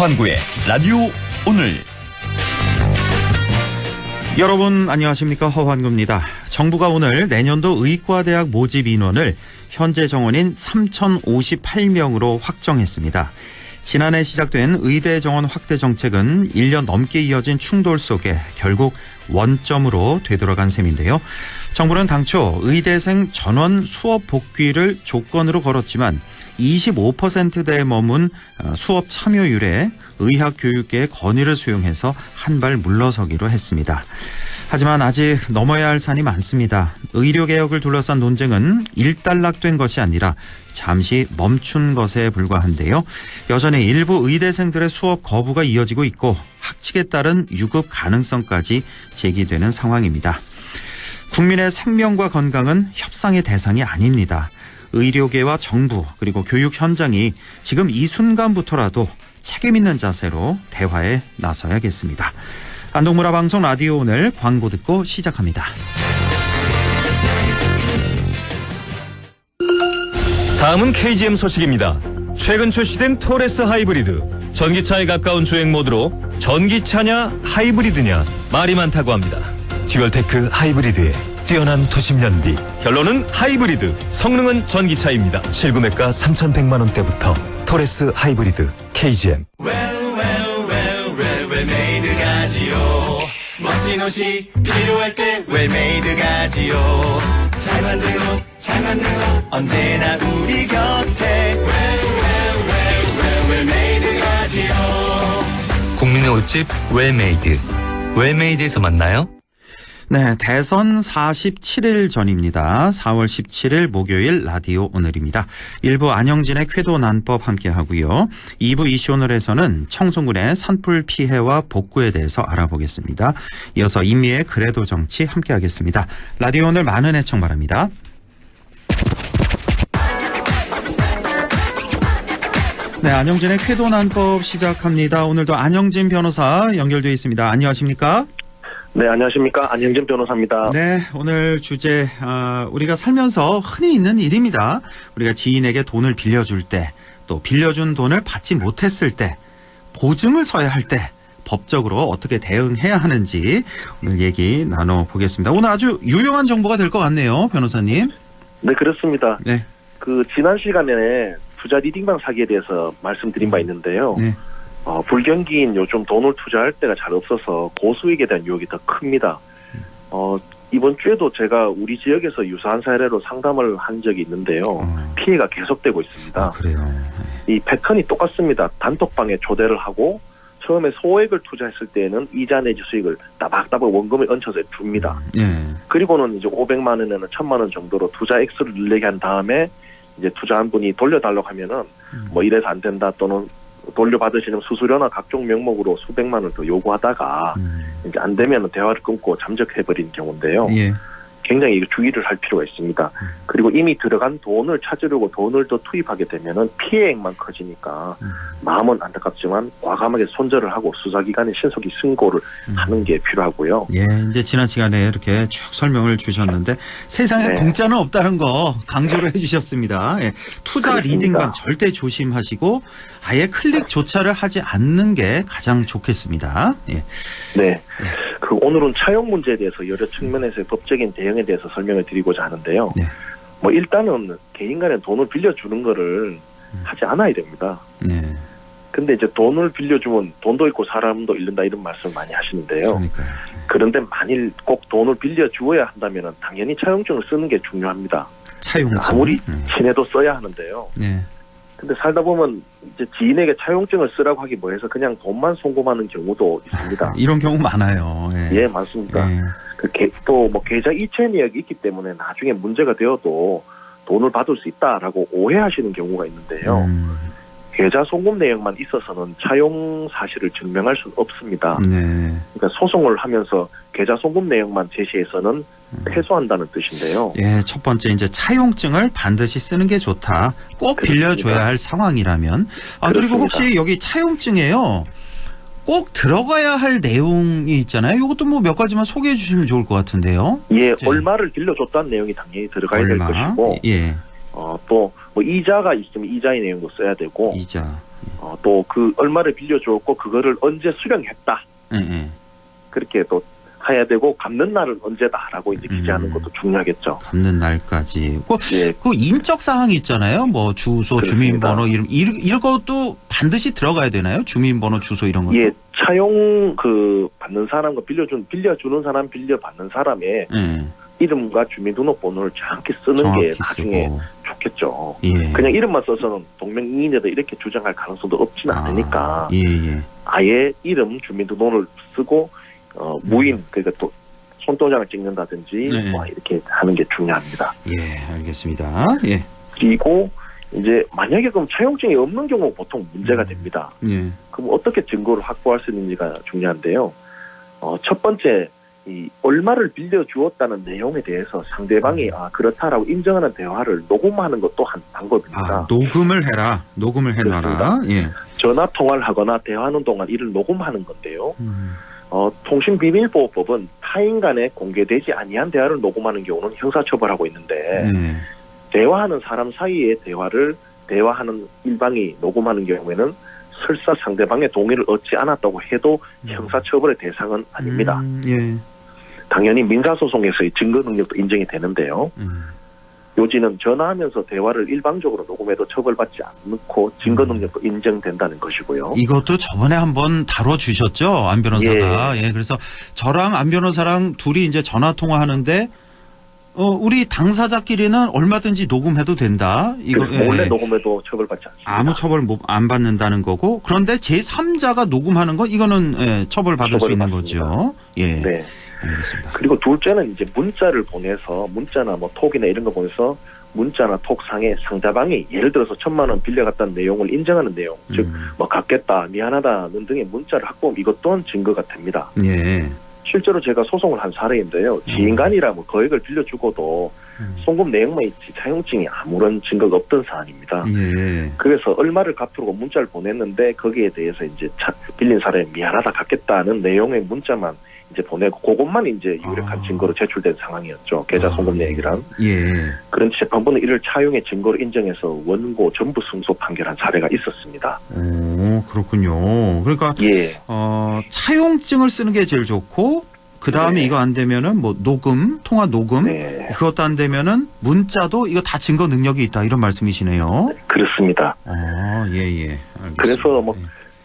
허환구의 라디오 오늘. 여러분 안녕하십니까, 허환구입니다. 정부가 오늘 내년도 의과대학 모집 인원을 현재 정원인 3,058명으로 확정했습니다. 지난해 시작된 의대 정원 확대 정책은 1년 넘게 이어진 충돌 속에 결국 원점으로 되돌아간 셈인데요. 정부는 당초 의대생 전원 수업 복귀를 조건으로 걸었지만 25%대에 머문 수업 참여율에 의학교육계의 건의를 수용해서 한 발 물러서기로 했습니다. 하지만 아직 넘어야 할 산이 많습니다. 의료개혁을 둘러싼 논쟁은 일단락된 것이 아니라 잠시 멈춘 것에 불과한데요. 여전히 일부 의대생들의 수업 거부가 이어지고 있고 학칙에 따른 유급 가능성까지 제기되는 상황입니다. 국민의 생명과 건강은 협상의 대상이 아닙니다. 의료계와 정부 그리고 교육 현장이 지금 이 순간부터라도 책임 있는 자세로 대화에 나서야겠습니다. 안동문화 방송 라디오 오늘 광고 듣고 시작합니다. 다음은 KGM 소식입니다. 최근 출시된 토레스 하이브리드. 전기차에 가까운 주행 모드로 전기차냐 하이브리드냐 말이 많다고 합니다. 듀얼테크 하이브리드의 뛰어난 도심 연비. 결론은 하이브리드, 성능은 전기차입니다. 실구매가 3,100만 원대부터 토레스 하이브리드 KGM. 웰메이드 가지요. 멋진 옷이 필요할 때 웰메이드 가지요. 잘 만든 옷, 잘 만든 옷 언제나 우리 곁에 웰메이드 가지요. 국민의 옷집 웰메이드. 웰메이드에서 만나요? 네, 대선 47일 전입니다. 4월 17일 목요일 라디오 오늘입니다. 1부 안영진의 쾌도 난법 함께하고요. 2부 이슈 오늘에서는 청송군의 산불 피해와 복구에 대해서 알아보겠습니다. 이어서 임미의 그래도 정치 함께하겠습니다. 라디오 오늘 많은 애청 바랍니다. 네, 안영진의 쾌도 난법 시작합니다. 오늘도 안영진 변호사 연결되어 있습니다. 안녕하십니까? 네, 안녕하십니까. 안영진 변호사입니다. 네, 오늘 주제 우리가 살면서 흔히 있는 일입니다. 우리가 지인에게 돈을 빌려줄 때, 또 빌려준 돈을 받지 못했을 때, 보증을 서야 할 때 법적으로 어떻게 대응해야 하는지 오늘 얘기 나눠보겠습니다. 오늘 아주 유용한 정보가 될 것 같네요, 변호사님. 네, 그렇습니다. 네. 지난 시간에 투자 리딩방 사기에 대해서 말씀드린 바 있는데요. 네. 불경기인 요즘 돈을 투자할 때가 잘 없어서 고수익에 대한 유혹이 더 큽니다. 이번 주에도 제가 우리 지역에서 유사한 사례로 상담을 한 적이 있는데요. 피해가 계속되고 있습니다. 그래요. 이 패턴이 똑같습니다. 단톡방에 초대를 하고 처음에 소액을 투자했을 때는 이자 내지 수익을 따박따박 원금을 얹혀서 줍니다. 예. 그리고는 이제 500만 원에는 1,000만 원 정도로 투자 액수를 늘리게 한 다음에 이제 투자한 분이 돌려달라고 하면은 뭐 이래서 안 된다 또는 돌려받으시는 수수료나 각종 명목으로 수백만 원을 더 요구하다가 이제 안 되면 대화를 끊고 잠적해버린 경우인데요. 예. 굉장히 주의를 할 필요가 있습니다. 그리고 이미 들어간 돈을 찾으려고 돈을 더 투입하게 되면은 피해액만 커지니까 마음은 안타깝지만 과감하게 손절을 하고 수사기관에 신속히 신고를 하는 게 필요하고요. 예, 이제 지난 시간에 이렇게 쭉 설명을 주셨는데 세상에 네. 공짜는 없다는 거 강조를 해주셨습니다. 예, 투자 그렇습니다. 리딩방 절대 조심하시고 아예 클릭조차를 하지 않는 게 가장 좋겠습니다. 예. 네. 오늘은 차용 문제에 대해서 여러 측면에서의 법적인 대응에 대해서 설명을 드리고자 하는데요. 네. 뭐 일단은 개인 간에 돈을 빌려주는 거를 하지 않아야 됩니다. 네. 근데 이제 돈을 빌려주면 돈도 잃고 사람도 잃는다 이런 말씀을 많이 하시는데요. 그러니까요. 그런데 만일 꼭 돈을 빌려주어야 한다면 당연히 차용증을 쓰는 게 중요합니다. 차용증. 아무리 친해도 써야 하는데요. 네. 근데 살다 보면 이제 지인에게 차용증을 쓰라고 하기 뭐해서 그냥 돈만 송금하는 경우도 있습니다. 이런 경우 많아요. 예, 예, 많습니다. 예. 또 뭐 계좌 이체 내역이 있기 때문에 나중에 문제가 되어도 돈을 받을 수 있다라고 오해하시는 경우가 있는데요. 계좌 송금 내역만 있어서는 차용 사실을 증명할 수는 없습니다. 네. 그러니까 소송을 하면서 계좌 송금 내역만 제시해서는 패소한다는 뜻인데요. 예, 첫 번째 이제 차용증을 반드시 쓰는 게 좋다. 꼭 그렇습니다. 빌려줘야 할 상황이라면. 그리고 혹시 여기 차용증에요. 꼭 들어가야 할 내용이 있잖아요. 이것도 뭐 몇 가지만 소개해 주시면 좋을 것 같은데요. 예, 얼마를 빌려줬다는 내용이 당연히 들어가야 얼마? 될 것이고, 예. 또 뭐 이자가 있으면 이자의 내용도 써야 되고, 이자. 또 그 얼마를 빌려주었고 그거를 언제 수령했다. 예, 예. 그렇게 또 해야 되고 갚는 날은 언제다라고 이제 기재하는 것도 중요하겠죠. 갚는 날까지. 예. 그 인적 사항이 있잖아요. 뭐 주소, 그렇습니다. 주민번호 이런 것도 반드시 들어가야 되나요? 주민번호, 주소 이런 것도. 예, 차용 그 받는 사람과 빌려주는 사람, 빌려받는 사람의 예. 이름과 주민등록번호를 정확히 쓰는 게 정확히 나중에 쓰고. 좋겠죠. 예. 그냥 이름만 써서는 동명이인이다 이렇게 주장할 가능성도 없지는 않으니까 예, 예. 아예 이름, 주민등록을 쓰고 무인 그러니까 또 손도장을 찍는다든지 네. 뭐 이렇게 하는 게 중요합니다. 예, 알겠습니다. 예. 그리고 이제 만약에 그럼 차용증이 없는 경우 보통 문제가 됩니다. 예. 그럼 어떻게 증거를 확보할 수 있는지가 중요한데요. 첫 번째 이 얼마를 빌려주었다는 내용에 대해서 상대방이 그렇다라고 인정하는 대화를 녹음하는 것도 한 방법입니다. 녹음을 해라. 녹음을 해놔라. 예. 전화 통화를 하거나 대화하는 동안 이를 녹음하는 건데요. 통신비밀보호법은 타인 간에 공개되지 아니한 대화를 녹음하는 경우는 형사처벌하고 있는데 대화하는 사람 사이의 대화하는 일방이 녹음하는 경우에는 설사 상대방의 동의를 얻지 않았다고 해도 형사처벌의 대상은 아닙니다. 예. 당연히 민사소송에서의 증거 능력도 인정이 되는데요. 요지는 전화하면서 대화를 일방적으로 녹음해도 처벌받지 않고 증거 능력도 인정된다는 것이고요. 이것도 저번에 한번 다뤄주셨죠? 안 변호사가. 예. 그래서 저랑 안 변호사랑 둘이 이제 전화 통화하는데 우리 당사자끼리는 얼마든지 녹음해도 된다. 이거 몰래 녹음해도 처벌받지 않습니다. 아무 처벌 안 받는다는 거고. 그런데 제3자가 녹음하는 건 이거는 처벌받을 수 있는 거죠. 예. 네. 알겠습니다. 그리고 둘째는 이제 문자를 보내서 문자나 뭐 톡이나 이런 거 보내서 문자나 톡상에 상대방이 예를 들어서 1,000만 원 빌려갔다는 내용을 인정하는 내용, 즉 뭐 갚겠다, 미안하다는 등의 문자를 확보하면 이것 또한 증거가 됩니다. 예. 실제로 제가 소송을 한 사례인데요. 지인간이라 뭐 거액을 빌려주고도 송금 내용만 있지 차용증이 아무런 증거가 없던 사안입니다. 예. 그래서 얼마를 갚으라고 문자를 보냈는데 거기에 대해서 이제 빌린 사람이 미안하다 갚겠다는 내용의 문자만 이제 보내고 그것만 이제 유력한 증거로 제출된 상황이었죠. 계좌 송금 내역이란. 예. 그런데 재판부는 이를 차용의 증거로 인정해서 원고 전부 승소 판결한 사례가 있었습니다. 오, 그렇군요. 그러니까 예. 차용증을 쓰는 게 제일 좋고 그다음에 네. 이거 안 되면은 뭐 녹음, 통화 녹음 네. 그것도 안 되면은 문자도 이거 다 증거 능력이 있다 이런 말씀이시네요. 그렇습니다. 예. 알겠습니다. 그래서 뭐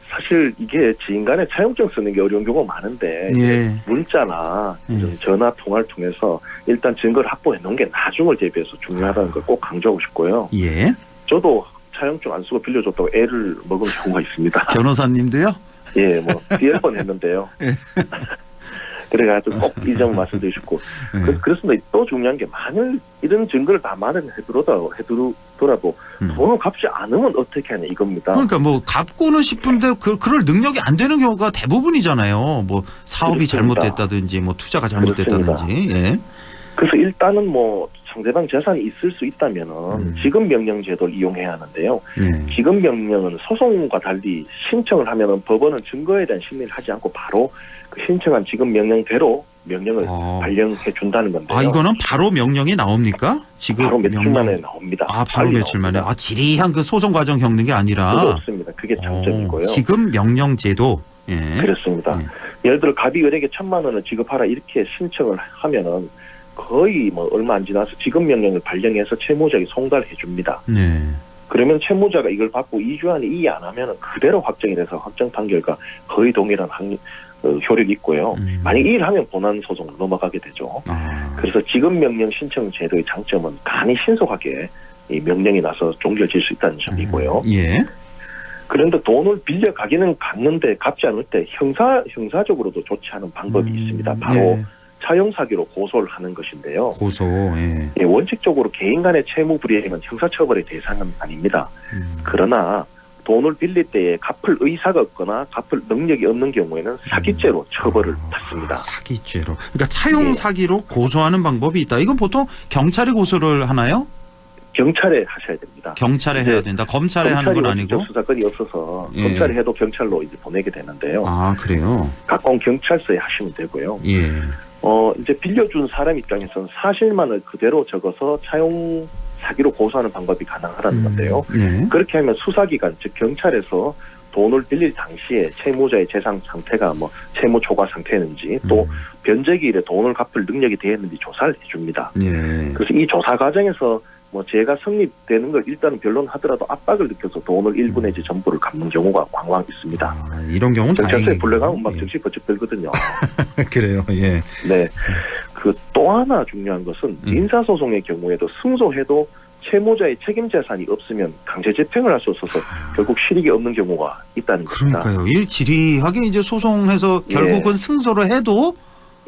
사실 이게 지인 간에 차용증 쓰는 게 어려운 경우가 많은데 예. 문자나 전화 통화를 통해서 일단 증거를 확보해 놓은 게 나중을 대비해서 중요하다는 걸 꼭 강조하고 싶고요. 예. 저도 차용증 안 쓰고 빌려줬다고 애를 먹은 경우가 있습니다. 변호사님도요? 예, 뭐 뒤에 뻔했는데요. 그래가지고 꼭 이 점을 말씀드리고 싶고 그렇습니다. 또 중요한 게 만일 이런 증거를 다 마련해두더라도 돈을 갚지 않으면 어떻게 하냐 이겁니다. 그러니까 뭐 갚고는 싶은데 그럴 능력이 안 되는 경우가 대부분이잖아요. 뭐 사업이 그렇습니다. 잘못됐다든지 뭐 투자가 잘못됐다든지. 예. 그래서 일단은 뭐 상대방 재산이 있을 수 있다면은 지급 명령 제도를 이용해야 하는데요. 지급 명령은 소송과 달리 신청을 하면은 법원은 증거에 대한 심리를 하지 않고 바로 그 신청한 지급 명령대로 명령을 발령해 준다는 건데요. 이거는 바로 명령이 나옵니까? 지급 바로 며칠 명령. 만에 나옵니다. 바로 며칠 만에. 지리한 그 소송 과정 겪는 게 아니라. 그거 없습니다. 그게 장점이고요. 지급 명령 제도. 예. 그렇습니다. 예를 들어 갑이 을에게 1,000만 원을 지급하라 이렇게 신청을 하면은 거의 뭐 얼마 안 지나서 지급 명령을 발령해서 채무자에게 송달해 줍니다. 네. 그러면 채무자가 이걸 받고 2주 안에 이의 안 하면 그대로 확정이 돼서 확정 판결과 거의 동일한 효력이 있고요. 만약 이의를 하면 본안 소송으로 넘어가게 되죠. 그래서 지급 명령 신청 제도의 장점은 간이 신속하게 이 명령이 나서 종결될 수 있다는 점이고요. 예. 그런데 돈을 빌려 가기는 갔는데 갚지 않을 때 형사적으로도 좋지 않은 방법이 있습니다. 바로 차용 사기로 고소를 하는 것인데요. 고소. 예. 예, 원칙적으로 개인 간의 채무 불이행은 형사처벌의 대상은 아닙니다. 그러나 돈을 빌릴 때에 갚을 의사가 없거나 갚을 능력이 없는 경우에는 사기죄로 처벌을 받습니다. 사기죄로. 그러니까 차용 사기로 고소하는 방법이 있다. 이건 보통 경찰이 고소를 하나요? 경찰에 하셔야 됩니다. 경찰에 해야 된다. 검찰에 하는 건 아니고. 수사권이 없어서 예. 검찰에 해도 경찰로 이제 보내게 되는데요. 아, 그래요? 가까운 경찰서에 하시면 되고요. 예. 이제 빌려준 사람 입장에서는 사실만을 그대로 적어서 차용 사기로 고소하는 방법이 가능하다는 건데요. 네. 그렇게 하면 수사기관, 즉 경찰에서 돈을 빌릴 당시에 채무자의 재산 상태가 뭐 채무 초과 상태였는지 또 변제기일에 돈을 갚을 능력이 되었는지 조사를 해줍니다. 예. 그래서 이 조사 과정에서 뭐 죄가 성립되는 걸 일단은 변론하더라도 압박을 느껴서 돈을 일부 내지 전부를 갚는 경우가 왕왕 있습니다. 아, 이런 경우는 경찰서에 다행히. 불러가면 막 예. 정신 번쩍 들거든요. 그래요. 예. 네. 그 또 하나 중요한 것은 민사소송의 경우에도 승소해도 채무자의 책임 재산이 없으면 강제 집행을 할 수 없어서 결국 실익이 없는 경우가 있다는 겁니다. 그러니까요. 일 지리하게 이제 소송해서 결국은 승소를 해도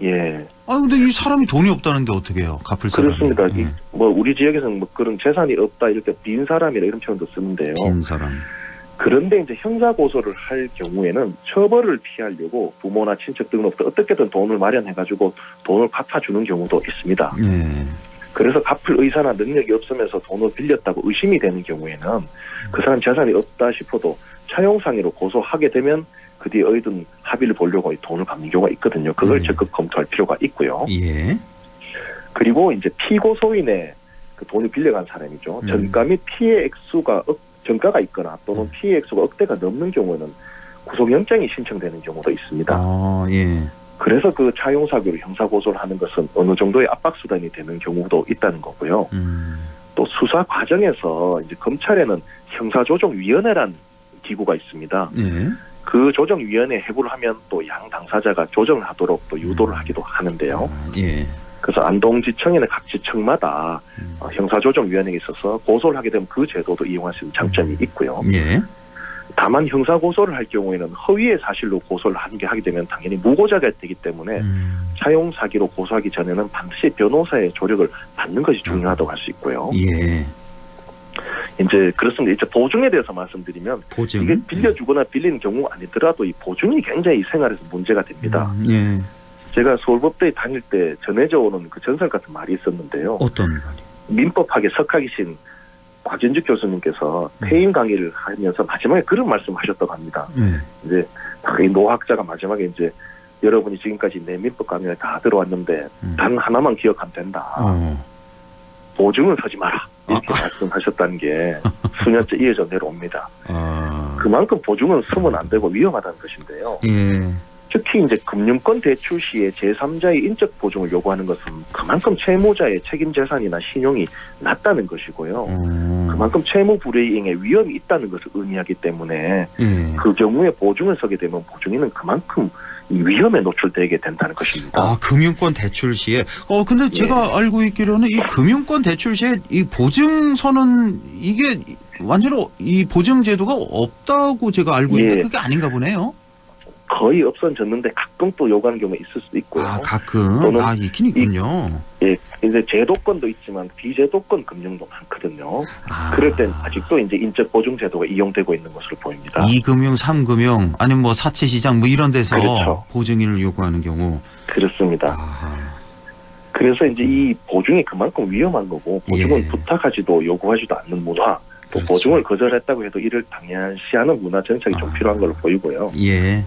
예. 근데 이 사람이 돈이 없다는데 어떻게 해요? 갚을 사람이. 그렇습니다. 예. 뭐 우리 지역에서는 뭐 그런 재산이 없다 이렇게 빈 사람이라 이런 표현도 쓰는데요. 빈 사람. 그런데 이제 형사 고소를 할 경우에는 처벌을 피하려고 부모나 친척 등으로부터 어떻게든 돈을 마련해가지고 돈을 갚아주는 경우도 있습니다. 예. 그래서 갚을 의사나 능력이 없으면서 돈을 빌렸다고 의심이 되는 경우에는 그 사람 재산이 없다 싶어도 차용상의로 고소하게 되면 그 뒤에 어디든 합의를 보려고 돈을 갚는 경우가 있거든요. 그걸 적극 검토할 필요가 있고요. 예. 그리고 이제 피고소인의 그 돈을 빌려간 사람이죠. 전가 및 피해 액수가 전가가 있거나 또는 피해 액수가 억대가 넘는 경우는 구속영장이 신청되는 경우도 있습니다. 아, 예. 그래서 그 차용사기로 형사고소를 하는 것은 어느 정도의 압박수단이 되는 경우도 있다는 거고요. 또 수사 과정에서 이제 검찰에는 형사조정위원회란 기구가 있습니다. 예. 그 조정위원회 해부를 하면 또 양 당사자가 조정을 하도록 또 유도를 하기도 하는데요. 아, 예. 그래서 안동지청에는 각 지청마다 형사조정위원회가 있어서 고소를 하게 되면 그 제도도 이용할 수 있는 장점이 있고요. 예. 다만 형사고소를 할 경우에는 허위의 사실로 고소를 하게 되면 당연히 무고자가 되기 때문에 차용사기로 고소하기 전에는 반드시 변호사의 조력을 받는 것이 중요하다고 할 수 있고요. 예. 이제 그렇습니다. 이제 보증에 대해서 말씀드리면 보증. 이게 빌려주거나 빌리는 경우가 아니더라도 이 보증이 굉장히 생활에서 문제가 됩니다. 예. 제가 서울법대에 다닐 때 전해져 오는 그 전설 같은 말이 있었는데요. 어떤 말이? 민법학의 석학이신 곽진주 교수님께서 퇴임 강의를 하면서 마지막에 그런 말씀하셨다고 합니다. 이제 이 노학자가 마지막에 이제 여러분이 지금까지 내 민법 강의를 다 들어왔는데 단 하나만 기억하면 된다. 보증을 서지 마라. 이렇게 말씀하셨다는 게 수년째 이어져 내려옵니다. 그만큼 보증은 쓰면 안 되고 위험하다는 것인데요. 예. 특히 이제 금융권 대출 시에 제3자의 인적 보증을 요구하는 것은 그만큼 채무자의 책임 재산이나 신용이 낮다는 것이고요. 그만큼 채무 불이행의 위험이 있다는 것을 의미하기 때문에 그 경우에 보증을 서게 되면 보증인은 그만큼 이 위험에 노출되게 된다는 것입니다. 아, 금융권 대출 시에. 근데 제가 알고 있기로는 이 금융권 대출 시에 이 보증서는 이게 완전히 이 보증 제도가 없다고 제가 알고 있는데 그게 아닌가 보네요. 거의 없어졌는데 가끔 또 요구하는 경우가 있을 수도 있고요. 아, 가끔. 있긴 있군요. 예, 이제 제도권도 있지만 비제도권 금융도 많거든요. 그럴 땐 아직도 이제 인적 보증 제도가 이용되고 있는 것으로 보입니다. 2금융, 3금융, 아니면 뭐 사채시장 뭐 이런 데서 그렇죠. 보증인을 요구하는 경우. 그렇습니다. 그래서 이제 이 보증이 그만큼 위험한 거고 보증은 부탁하지도 요구하지도 않는 문화. 또 그렇죠. 보증을 거절했다고 해도 이를 당연시하는 문화 정책이 좀 필요한 걸로 보이고요. 예.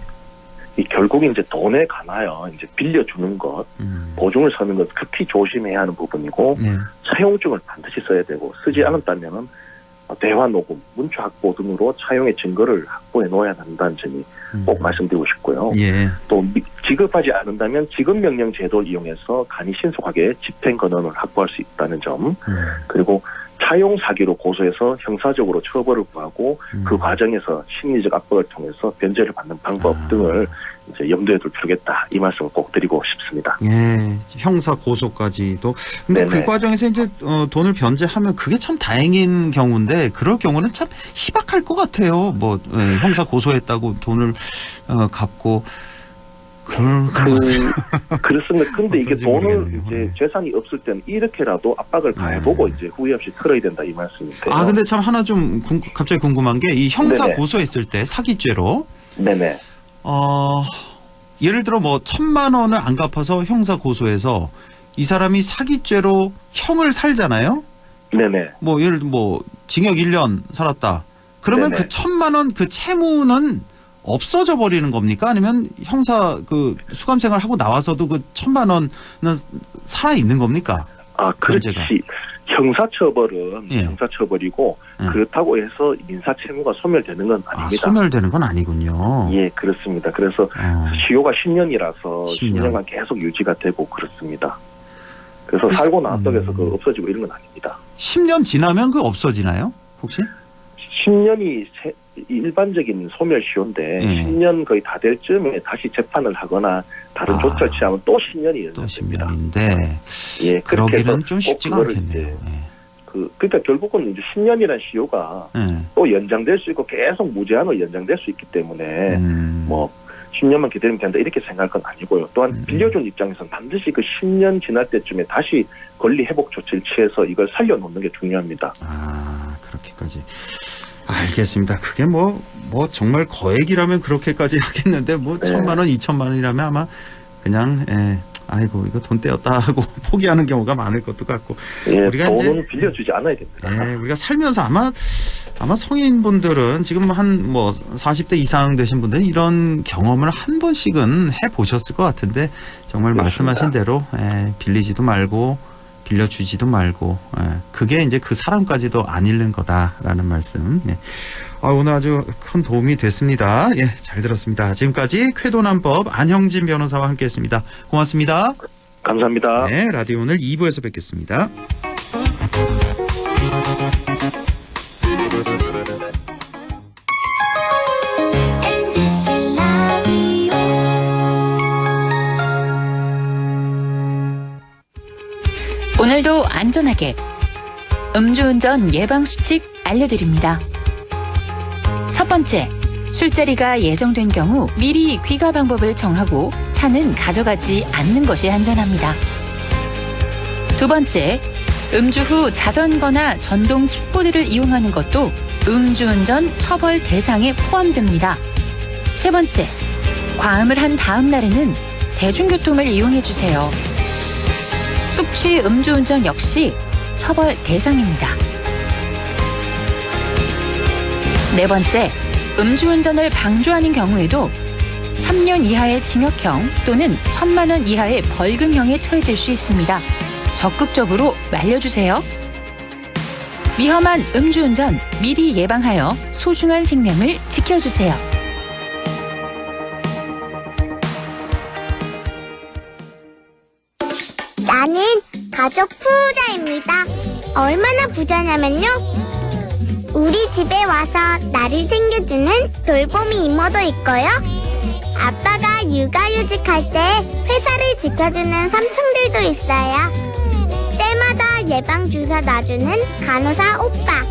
결국 이제 돈에 관하여 이제 빌려주는 것, 보증을 서는 것 특히 조심해야 하는 부분이고 차용증을 반드시 써야 되고 쓰지 않았다면은 대화 녹음, 문자 확보 등으로 차용의 증거를 확보해 놓아야 한다는 점이 꼭 말씀드리고 싶고요. 예. 또 지급하지 않는다면 지급명령 제도를 이용해서 간이 신속하게 집행 권한을 확보할 수 있다는 점, 그리고 차용 사기로 고소해서 형사적으로 처벌을 구하고 그 과정에서 심리적 압박을 통해서 변제를 받는 방법 등을 이제 염두에 둘 필요가 있다. 이 말씀을 꼭 드리고 싶습니다. 예, 형사 고소까지도. 근데 네네. 그 과정에서 이제 돈을 변제하면 그게 참 다행인 경우인데 그럴 경우는 참 희박할 것 같아요. 뭐 형사 고소했다고 돈을 갚고 그렇습니다. 근데 이게 어떤지 돈을 모르겠네요. 이제 재산이 없을 때는 이렇게라도 압박을 가해보고 이제 후회 없이 털어야 된다 이 말씀인데요. 근데 참 하나 좀 갑자기 궁금한 게 이 형사 네네. 고소했을 때 사기죄로 네네. 예를 들어 뭐 1,000만 원을 안 갚아서 형사 고소해서 이 사람이 사기죄로 형을 살잖아요. 네네. 뭐 예를 들어 뭐 징역 1년 살았다. 그러면 네네. 그 1,000만 원 그 채무는 없어져 버리는 겁니까? 아니면 형사 그 수감 생활하고 나와서도 그 1,000만 원은 살아 있는 겁니까? 그렇지. 문제가. 형사처벌은 예. 형사처벌이고 예. 그렇다고 해서 인사채무가 소멸되는 건 아닙니다. 소멸되는 건 아니군요. 예, 그렇습니다. 그래서 시효가 10년이라서 10년. 10년간 계속 유지가 되고 그렇습니다. 그래서 살고 나왔다고 해서 그 없어지고 이런 건 아닙니다. 10년 지나면 그 없어지나요? 혹시? 10년이 일반적인 소멸시효인데 예. 10년 거의 다 될 쯤에 다시 재판을 하거나 다른 조처를 취하면 또 10년이 또 연장됩니다. 10년인데 예, 그렇게 해서 그러기는 좀 쉽지가 꼭 그거를 않겠네요. 이제 예. 그러니까 결국은 이제 10년이라는 시효가 예. 또 연장될 수 있고 계속 무제한으로 연장될 수 있기 때문에 뭐 10년만 기다리면 된다 이렇게 생각할 건 아니고요. 또한 빌려준 입장에서는 반드시 그 10년 지날 때쯤에 다시 권리 회복 조치를 취해서 이걸 살려놓는 게 중요합니다. 그렇게까지. 알겠습니다. 그게 뭐 정말 거액이라면 그렇게까지 하겠는데 뭐 네. 1,000만 원, 2,000만 원이라면 아마 그냥 아이고 이거 돈 떼었다 하고 포기하는 경우가 많을 것도 같고. 예, 우리가 돈은 이제 빌려주지 않아야 됩니다. 우리가 살면서 아마 성인분들은 지금 한 뭐 40대 이상 되신 분들은 이런 경험을 한 번씩은 해 보셨을 것 같은데 정말 그렇습니다. 말씀하신 대로 빌리지도 말고 빌려주지도 말고 그게 이제 그 사람까지도 안 잃는 거다라는 말씀. 오늘 아주 큰 도움이 됐습니다. 잘 들었습니다. 지금까지 쾌도난법 안형진 변호사와 함께했습니다. 고맙습니다. 감사합니다. 네, 라디오 오늘 2부에서 뵙겠습니다. 오늘도 안전하게 음주운전 예방수칙 알려드립니다. 첫 번째, 술자리가 예정된 경우 미리 귀가 방법을 정하고 차는 가져가지 않는 것이 안전합니다. 두 번째, 음주 후 자전거나 전동 킥보드를 이용하는 것도 음주운전 처벌 대상에 포함됩니다. 세 번째, 과음을 한 다음 날에는 대중교통을 이용해주세요. 숙취 음주운전 역시 처벌 대상입니다. 네 번째, 음주운전을 방조하는 경우에도 3년 이하의 징역형 또는 1,000만 원 이하의 벌금형에 처해질 수 있습니다. 적극적으로 말려주세요. 위험한 음주운전 미리 예방하여 소중한 생명을 지켜주세요. 나는 가족 부자입니다. 얼마나 부자냐면요. 우리 집에 와서 나를 챙겨주는 돌보미 이모도 있고요. 아빠가 육아휴직할 때 회사를 지켜주는 삼촌들도 있어요. 때마다 예방주사 놔주는 간호사 오빠.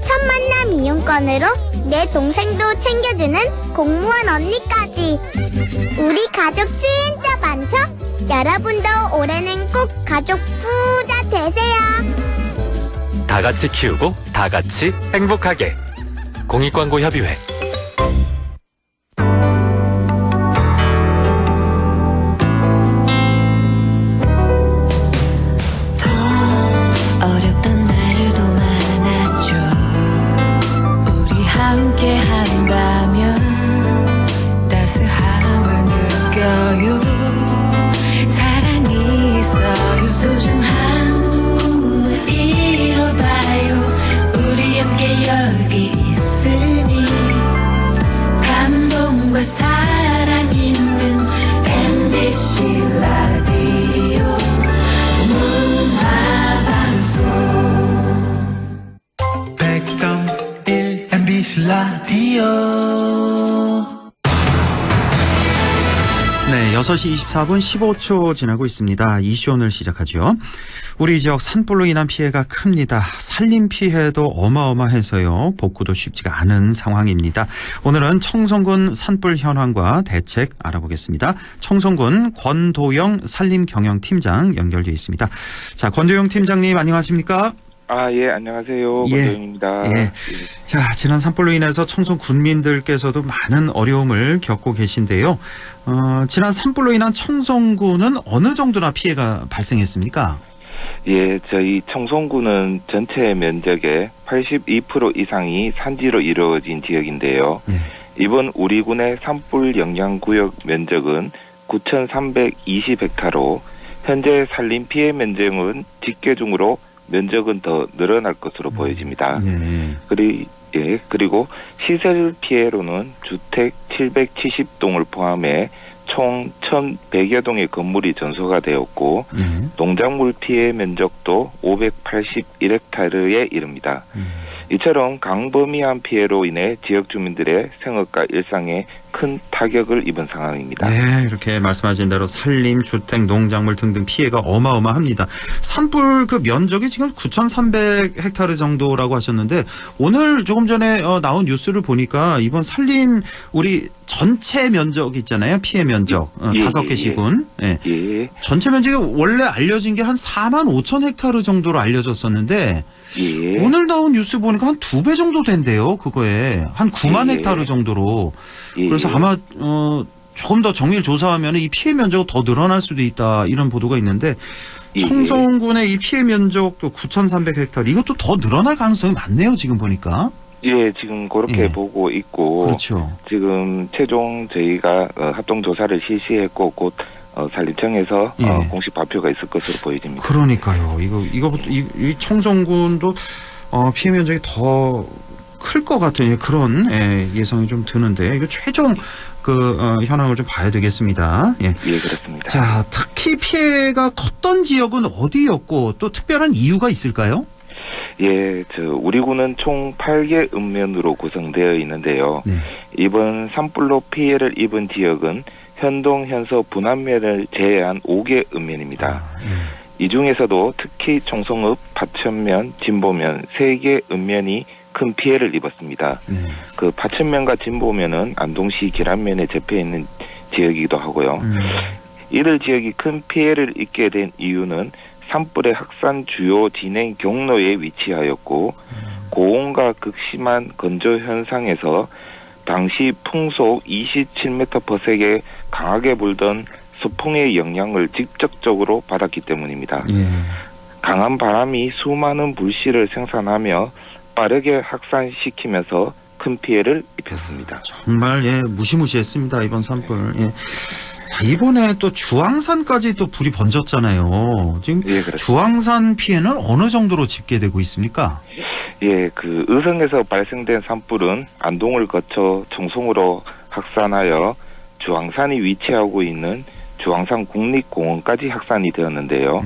첫 만남 이용권으로 내 동생도 챙겨주는 공무원 언니까지. 우리 가족 진짜 많죠? 여러분도 올해는 꼭 가족 부자 되세요. 다 같이 키우고 다 같이 행복하게. 공익광고협의회. 어렵던 날도 많았죠. 우리 함께 한다면 따스함을 느껴요. 사랑이 있어요. 소중한 꿈을 이뤄봐요. 우리 함께 여기 있으니 감동과 사랑 있는 MBC 라디오 문화방송 100.1 MBC 라디오. 네, 6시 24분 15초 지나고 있습니다. 이슈 오늘 시작하죠. 우리 지역 산불로 인한 피해가 큽니다. 산림 피해도 어마어마해서요. 복구도 쉽지가 않은 상황입니다. 오늘은 청송군 산불 현황과 대책 알아보겠습니다. 청송군 권도영 산림경영팀장 연결되어 있습니다. 자, 권도영 팀장님 안녕하십니까? 예, 안녕하세요. 예. 권도영입니다. 예. 자, 지난 산불로 인해서 청송 군민들께서도 많은 어려움을 겪고 계신데요. 지난 산불로 인한 청송군은 어느 정도나 피해가 발생했습니까? 예, 저희 청송군은 전체 면적의 82% 이상이 산지로 이루어진 지역인데요. 이번 우리 군의 산불 영향구역 면적은 9,320헥타로 현재 산림 피해 면적은 직계중으로 면적은 더 늘어날 것으로 보여집니다. 그리고 시설 피해로는 주택 770동을 포함해 총 1,100여 동의 건물이 전소가 되었고 농작물 피해 면적도 581헥타르에 이릅니다. 이처럼 강범위한 피해로 인해 지역 주민들의 생업과 일상에 큰 타격을 입은 상황입니다. 네, 이렇게 말씀하신 대로 산림, 주택, 농작물 등등 피해가 어마어마합니다. 산불 그 면적이 지금 9,300헥타르 정도라고 하셨는데 오늘 조금 전에 나온 뉴스를 보니까 이번 산림 우리 전체 면적 있잖아요. 피해 면적 5개 시군. 전체 면적이 원래 알려진 게 한 45,000헥타르 정도로 알려졌었는데 오늘 나온 뉴스 보니까 한 2배 정도 된대요. 그거에 한 9만 헥타르 정도로. 그래서 아마 조금 더 정밀 조사하면 이 피해 면적이 더 늘어날 수도 있다 이런 보도가 있는데 청송군의 이 피해 면적도 9,300헥타르 이것도 더 늘어날 가능성이 많네요. 지금 보니까. 예, 지금 그렇게 보고 있고. 그렇죠. 지금 최종 저희가 합동 조사를 실시했고 곧 산림청에서 공식 발표가 있을 것으로 보여집니다. 그러니까요. 이 청송군도 피해 면적이 더 클 것 같은 그런 예상이 좀 드는데 이거 최종 현황을 좀 봐야 되겠습니다. 예, 그렇습니다. 자, 특히 피해가 컸던 지역은 어디였고 또 특별한 이유가 있을까요? 예, 우리 군은 총 8개 읍면으로 구성되어 있는데요. 이번 산불로 피해를 입은 지역은 현동, 현서, 분안면을 제외한 5개 읍면입니다. 이 중에서도 특히 청송읍, 파천면, 진보면 3개 읍면이 큰 피해를 입었습니다. 그 파천면과 진보면은 안동시 계란면에 접해 있는 지역이기도 하고요. 이들 지역이 큰 피해를 입게 된 이유는 산불의 확산 주요 진행 경로에 위치하였고 고온과 극심한 건조 현상에서 당시 풍속 27m/s에 강하게 불던 수풍의 영향을 직접적으로 받았기 때문입니다. 강한 바람이 수많은 불씨를 생산하며 빠르게 확산시키면서 큰 피해를 입혔습니다. 정말 무시무시했습니다. 이번 산불. 자, 이번에 또 주황산까지 또 불이 번졌잖아요. 지금 주황산 피해는 어느 정도로 집계되고 있습니까? 예, 의성에서 발생된 산불은 안동을 거쳐 청송으로 확산하여 주황산이 위치하고 있는 주황산 국립공원까지 확산이 되었는데요.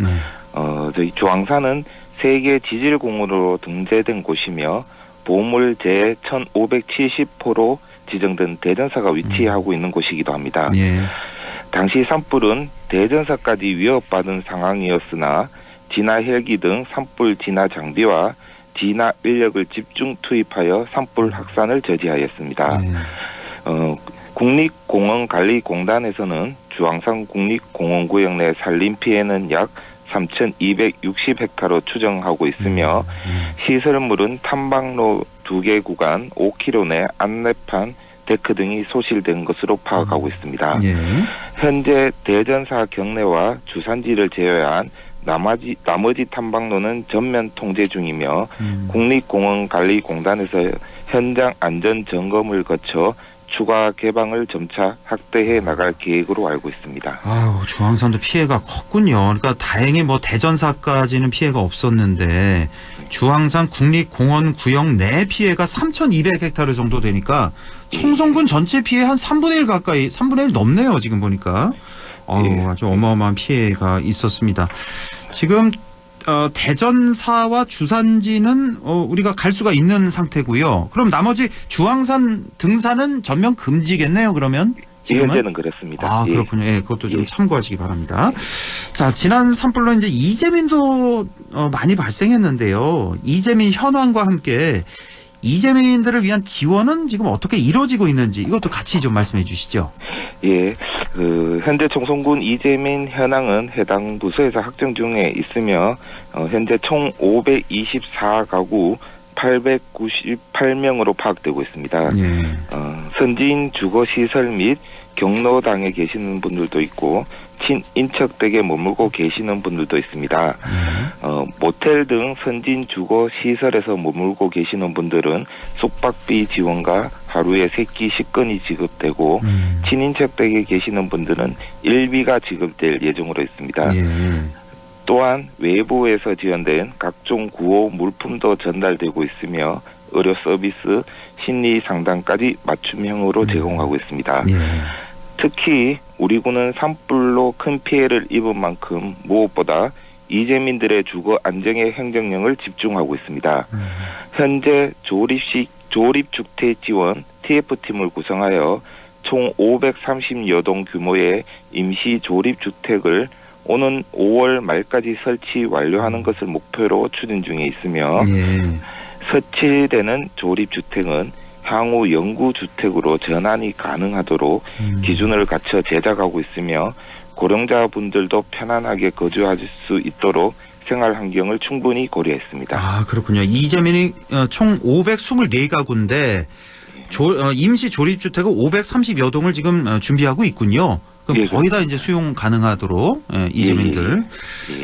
저희 주황산은 세계 지질공원으로 등재된 곳이며 보물 제1570호로 지정된 대전사가 위치하고 있는 곳이기도 합니다. 당시 산불은 대전사까지 위협받은 상황이었으나 진화 헬기 등 산불 진화 장비와 진화 인력을 집중 투입하여 산불 확산을 저지하였습니다. 국립공원관리공단에서는 주황산 국립공원구역 내 산림 피해는 약 3,260헥타로 추정하고 있으며 시설물은 탐방로 2개 구간 5km 내 안내판, 데크 등이 소실된 것으로 파악하고 있습니다. 현재 대전사 경내와 주산지를 제외한 나머지 탐방로는 전면 통제 중이며 국립공원관리공단에서 현장 안전 점검을 거쳐 추가 개방을 점차 확대해 나갈 계획으로 알고 있습니다. 아유, 주황산도 피해가 컸군요. 그러니까 다행히 대전사까지는 피해가 없었는데 주황산 국립공원 구역 내 피해가 3,200헥타르 정도 되니까 청송군 전체 피해 한 3분의 1 가까이, 3분의 1 넘네요. 지금 보니까. 아주 어마어마한 피해가 있었습니다. 지금 대전사와 주산지는 우리가 갈 수가 있는 상태고요. 그럼 나머지 주황산 등산은 전면 금지겠네요. 그러면 지금은? 현재는 그렇습니다. 아, 그렇군요. 그것도 좀 참고하시기 바랍니다. 자, 지난 산불로 이제 이재민도 많이 발생했는데요. 이재민 현황과 함께 이재민들을 위한 지원은 지금 어떻게 이루어지고 있는지 이것도 같이 좀 말씀해 주시죠. 예, 현재 청송군 이재민 현황은 해당 부서에서 확정 중에 있으며 현재 총 524가구 898명으로 파악되고 있습니다. 선진 주거시설 및 경로당에 계시는 분들도 있고 친인척 댁에 머물고 계시는 분들도 있습니다. 모텔 등 선진 주거 시설에서 머물고 계시는 분들은 숙박비 지원과 하루에 3끼 식권이 지급되고 친인척 댁에 계시는 분들은 일비가 지급될 예정으로 있습니다. 예. 또한 외부에서 지원된 각종 구호 물품도 전달되고 있으며 의료 서비스, 심리 상담까지 맞춤형으로 제공하고 있습니다. 예. 특히 우리 군은 산불로 큰 피해를 입은 만큼 무엇보다 이재민들의 주거 안정의 행정력을 집중하고 있습니다. 현재 조립주택 지원 TF팀을 구성하여 총 530여 동 규모의 임시 조립주택을 오는 5월 말까지 설치 완료하는 것을 목표로 추진 중에 있으며 설치되는 조립주택은 향후 영구주택으로 전환이 가능하도록 기준을 갖춰 제작하고 있으며 고령자분들도 편안하게 거주하실 수 있도록 생활 환경을 충분히 고려했습니다. 아, 그렇군요. 이재민이 총 524가구인데 임시 조립주택을 530여 동을 지금 준비하고 있군요. 그럼 거의 다 이제 수용 가능하도록 이재민들.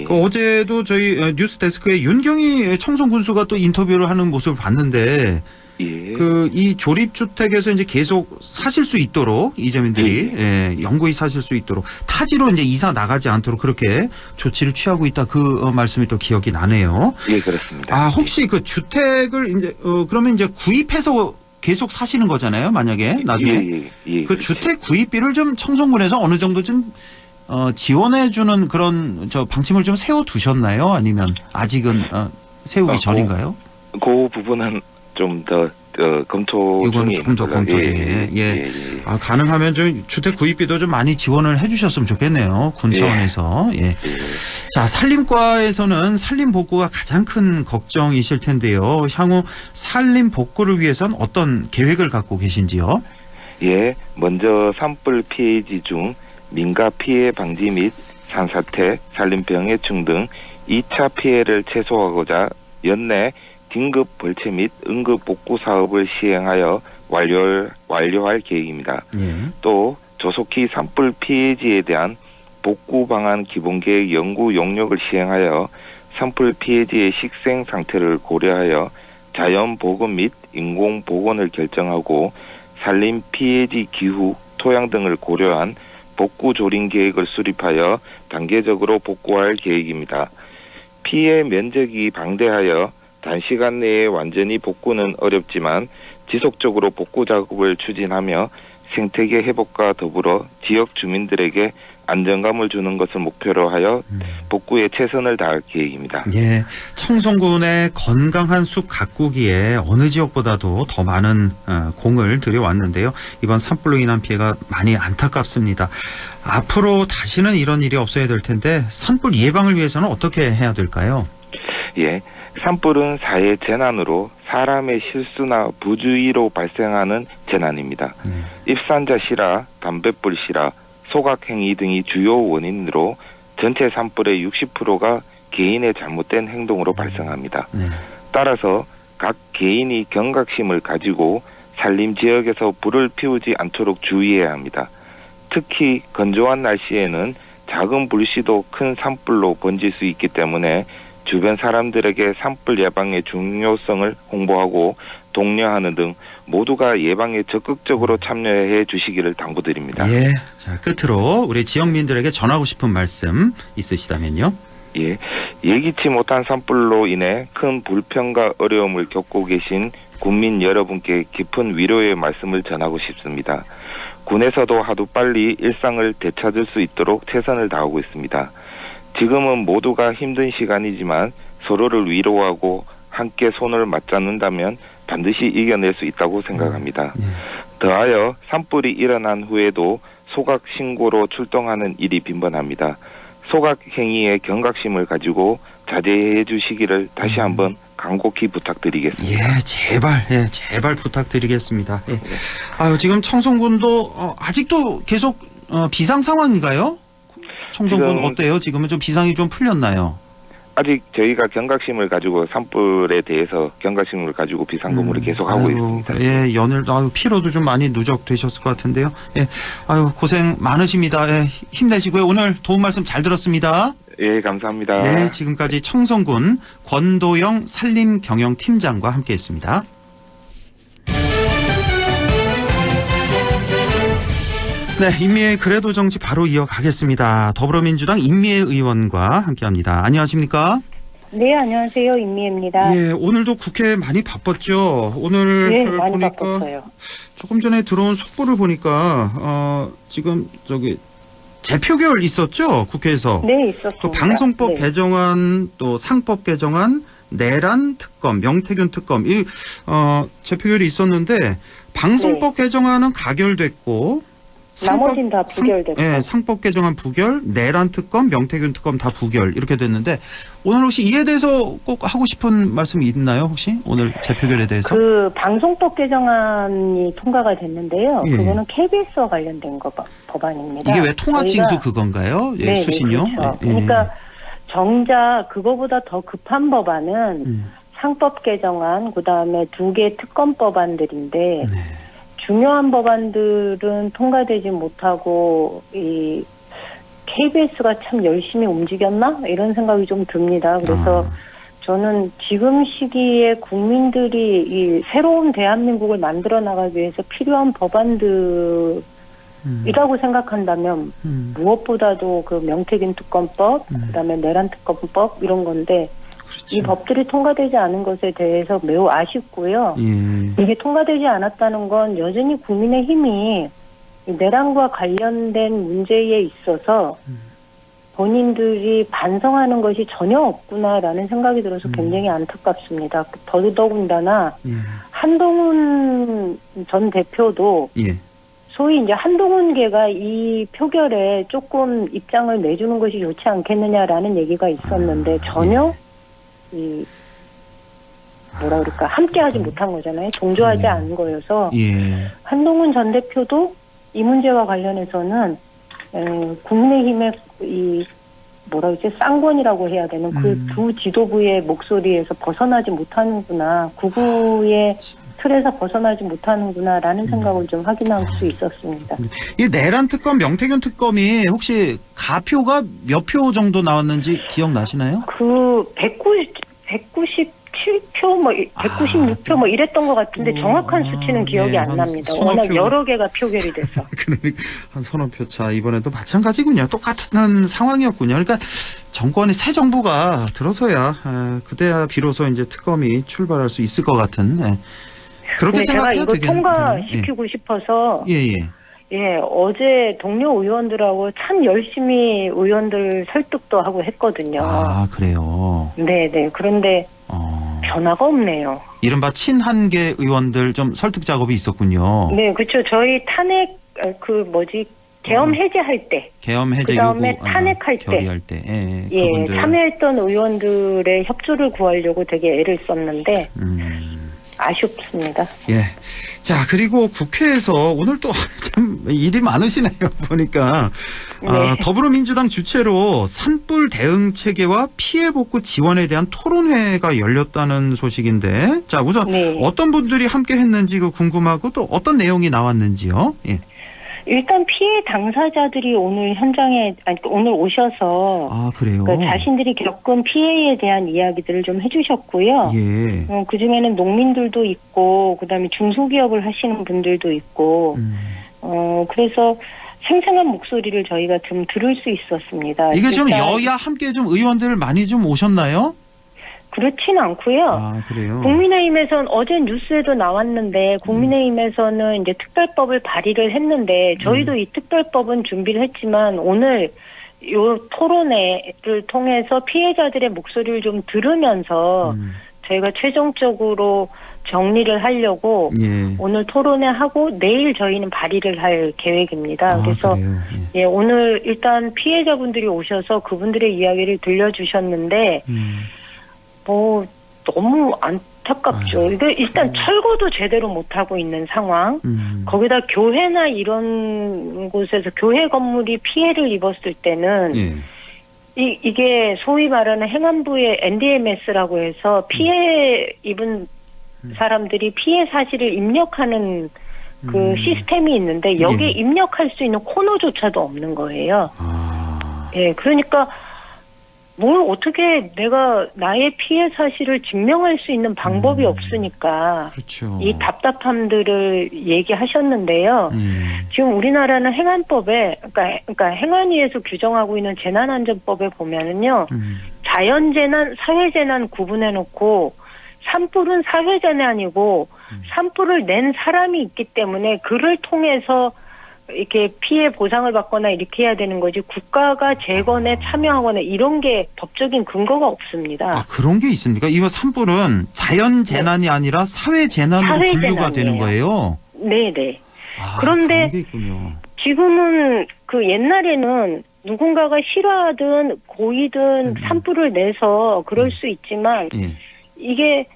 어제도 저희 뉴스데스크에 윤경희 청송군수가 또 인터뷰를 하는 모습을 봤는데 이 조립주택에서 이제 계속 사실 수 있도록 이재민들이 영구히 사실 수 있도록 타지로 이제 이사 나가지 않도록 그렇게 조치를 취하고 있다 그 말씀이 또 기억이 나네요. 예, 그렇습니다. 아, 혹시 그 주택을 이제 그러면 이제 구입해서 계속 사시는 거잖아요. 만약에 나중에 그 주택 구입비를 좀 청송군에서 어느 정도 좀 지원해주는 그런 방침을 좀 세워 두셨나요? 아니면 아직은 세우기 전인가요? 그 부분은 좀 더 검토 이건 조금 더 검토 중에 아, 가능하면 좀 주택 구입비도 좀 많이 지원을 해주셨으면 좋겠네요. 군 차원에서. 자, 산림과에서는 산림 복구가 가장 큰 걱정이실 텐데요. 향후 산림 복구를 위해서는 어떤 계획을 갖고 계신지요? 예, 먼저 산불 피해지 중 민가 피해 방지 및 산사태, 산림병해충 등 2차 피해를 최소화하고자 연내 긴급 벌채 및 응급 복구 사업을 시행하여 완료할 계획입니다. 또 조속히 산불 피해지에 대한 복구 방안 기본계획 연구 용역을 시행하여 산불 피해지의 식생 상태를 고려하여 자연 보건 및 인공 복원을 결정하고 산림 피해지 기후, 토양 등을 고려한 복구 조림 계획을 수립하여 단계적으로 복구할 계획입니다. 피해 면적이 방대하여 단시간 내에 완전히 복구는 어렵지만 지속적으로 복구 작업을 추진하며 생태계 회복과 더불어 지역 주민들에게 안정감을 주는 것을 목표로 하여 복구에 최선을 다할 계획입니다. 예, 청송군의 건강한 숲 가꾸기에 어느 지역보다도 더 많은 공을 들여왔는데요. 이번 산불로 인한 피해가 많이 안타깝습니다. 앞으로 다시는 이런 일이 없어야 될 텐데 산불 예방을 위해서는 어떻게 해야 될까요? 예, 산불은 사회 재난으로 사람의 실수나 부주의로 발생하는 재난입니다. 입산자 실화, 담뱃불 실화, 소각행위 등이 주요 원인으로 전체 산불의 60%가 개인의 잘못된 행동으로 발생합니다. 따라서 각 개인이 경각심을 가지고 산림 지역에서 불을 피우지 않도록 주의해야 합니다. 특히 건조한 날씨에는 작은 불씨도 큰 산불로 번질 수 있기 때문에 주변 사람들에게 산불 예방의 중요성을 홍보하고 독려하는 등 모두가 예방에 적극적으로 참여해 주시기를 당부드립니다. 예, 자, 끝으로 우리 지역민들에게 전하고 싶은 말씀 있으시다면요? 예, 예기치 못한 산불로 인해 큰 불편과 어려움을 겪고 계신 국민 여러분께 깊은 위로의 말씀을 전하고 싶습니다. 군에서도 하루빨리 일상을 되찾을 수 있도록 최선을 다하고 있습니다. 지금은 모두가 힘든 시간이지만 서로를 위로하고 함께 손을 맞잡는다면 반드시 이겨낼 수 있다고 생각합니다. 더하여 산불이 일어난 후에도 소각 신고로 출동하는 일이 빈번합니다. 소각 행위에 경각심을 가지고 자제해 주시기를 다시 한번 간곡히 부탁드리겠습니다. 예, 제발 부탁드리겠습니다. 예. 아유, 지금 청송군도 아직도 계속 비상 상황인가요? 청송군 어때요? 지금은 좀 비상이 좀 풀렸나요? 아직 저희가 경각심을 가지고 산불에 대해서 경각심을 가지고 비상근무를 계속하고 있습니다. 예, 연일 피로도 좀 많이 누적되셨을 것 같은데요. 예, 아유 고생 많으십니다. 예, 힘내시고요. 오늘 도움 말씀 잘 들었습니다. 예, 감사합니다. 네, 지금까지 청송군 권도영 산림경영팀장과 함께했습니다. 네, 임미애 그래도 정치 바로 이어가겠습니다. 더불어민주당 임미애 의원과 함께합니다. 안녕하십니까? 네, 안녕하세요. 임미애입니다. 예, 오늘도 국회 많이 바빴죠. 오늘 네, 많이 보니까 바빴어요. 조금 전에 들어온 속보를 보니까 지금 저기 재표결 있었죠, 국회에서. 네, 있었습니다. 또 방송법 네. 개정안, 또 상법 개정안, 내란 특검, 명태균 특검 이 재표결이 있었는데 방송법 개정안은 가결됐고. 나머진 다 부결됐고. 네, 상법 개정안 부결, 내란 특검, 명태균 특검 다 부결 이렇게 됐는데 오늘 혹시 이에 대해서 꼭 하고 싶은 말씀이 있나요? 혹시 오늘 재표결에 대해서? 그 방송법 개정안이 통과가 됐는데요. 예. 그거는 KBS와 관련된 법안입니다. 이게 왜 통합징수 그건가요? 예, 네, 수신료? 네, 그렇죠. 예. 그러니까 정작 그거보다 더 급한 법안은 상법 개정안, 그다음에 2개 특검 법안들인데 네. 중요한 법안들은 통과되지 못하고 이 KBS가 참 열심히 움직였나? 이런 생각이 좀 듭니다. 그래서 저는 지금 시기에 국민들이 이 새로운 대한민국을 만들어 나가기 위해서 필요한 법안들이라고 생각한다면 무엇보다도 그 명태균 특검법, 그다음에 내란 특검법 이런 건데 그렇죠. 이 법들이 통과되지 않은 것에 대해서 매우 아쉽고요. 예. 이게 통과되지 않았다는 건 여전히 국민의힘이 내란과 관련된 문제에 있어서 본인들이 반성하는 것이 전혀 없구나라는 생각이 들어서 굉장히 안타깝습니다. 더더군다나 한동훈 전 대표도 예. 소위 이제 한동훈계가 이 표결에 조금 입장을 내주는 것이 좋지 않겠느냐라는 얘기가 있었는데 전혀 이 뭐라 그럴까 함께하지 못한 거잖아요. 동조하지 않은 거여서 예. 한동훈 전 대표도 이 문제와 관련해서는 국민의힘의 이 뭐라 그러지 쌍권이라고 해야 되는 그 두 지도부의 목소리에서 벗어나지 못하는구나, 구구의 틀에서 벗어나지 못하는구나라는 생각을 좀 확인할 수 있었습니다. 이 내란 특검, 명태균 특검이 혹시 가표가 몇 표 정도 나왔는지 기억나시나요? 그 197표, 뭐 196표 뭐 이랬던 것 같은데 정확한 수치는 기억이 안 납니다. 워낙 여러 개가 표결이 돼서. 그러니까 한 서너 표 차. 이번에도 마찬가지군요. 똑같은 상황이었군요. 그러니까 정권이 새 정부가 들어서야 그때야 비로소 이제 특검이 출발할 수 있을 것 같은. 그렇게 생각해야 제가 이거 되겠네요. 통과시키고 싶어서. 예, 어제 동료 의원들하고 참 열심히 의원들 설득도 하고 했거든요. 아, 그래요? 네네. 그런데 변화가 없네요. 이른바 친한계 의원들 좀 설득 작업이 있었군요. 네, 그렇죠. 저희 탄핵, 계엄 해제할 때. 계엄 해제 그다음에 요구 탄핵할 때. 결의할 때. 예, 그분들. 참여했던 의원들의 협조를 구하려고 되게 애를 썼는데 아쉽습니다. 예. 자, 그리고 국회에서 오늘 또 참 일이 많으시네요. 보니까. 더불어민주당 주최로 산불 대응 체계와 피해 복구 지원에 대한 토론회가 열렸다는 소식인데, 자, 우선 어떤 분들이 함께 했는지 궁금하고 또 어떤 내용이 나왔는지요? 예. 일단 피해 당사자들이 오늘 오늘 오셔서 그래요? 자신들이 겪은 피해에 대한 이야기들을 좀 해주셨고요. 예. 그 중에는 농민들도 있고, 그다음에 중소기업을 하시는 분들도 있고, 그래서 생생한 목소리를 저희가 좀 들을 수 있었습니다. 이게 좀 여야 함께 좀 의원들 많이 좀 오셨나요? 그렇진 않고요. 그래요? 국민의힘에서는 어제 뉴스에도 나왔는데 국민의힘에서는 이제 특별법을 발의를 했는데 저희도 이 특별법은 준비를 했지만 오늘 요 토론회를 통해서 피해자들의 목소리를 좀 들으면서 저희가 최종적으로 정리를 하려고 오늘 토론회하고 내일 저희는 발의를 할 계획입니다. 그래서 오늘 일단 피해자분들이 오셔서 그분들의 이야기를 들려주셨는데 너무 안타깝죠. 이게 일단 철거도 제대로 못하고 있는 상황. 거기다 교회나 이런 곳에서 교회 건물이 피해를 입었을 때는 이게 소위 말하는 행안부의 NDMS라고 해서 피해 입은 사람들이 피해 사실을 입력하는 그 시스템이 있는데 여기에 입력할 수 있는 코너조차도 없는 거예요. 예, 그러니까 뭘 어떻게 내가 나의 피해 사실을 증명할 수 있는 방법이 없으니까 그렇죠. 이 답답함들을 얘기하셨는데요. 지금 우리나라는 행안법에 그러니까 행안위에서 규정하고 있는 재난안전법에 보면은요. 자연재난, 사회재난 구분해 놓고 산불은 사회재난이고 산불을 낸 사람이 있기 때문에 그를 통해서 이렇게 피해 보상을 받거나 이렇게 해야 되는 거지 국가가 재건에 참여하거나 이런 게 법적인 근거가 없습니다. 아, 그런 게 있습니까? 이거 산불은 자연 재난이 아니라 사회 재난으로 분류가 되는 거예요. 네네. 아, 그런데 그런 게 있군요. 지금은 그 옛날에는 누군가가 실화든 고의든 산불을 내서 그럴 수 있지만 이게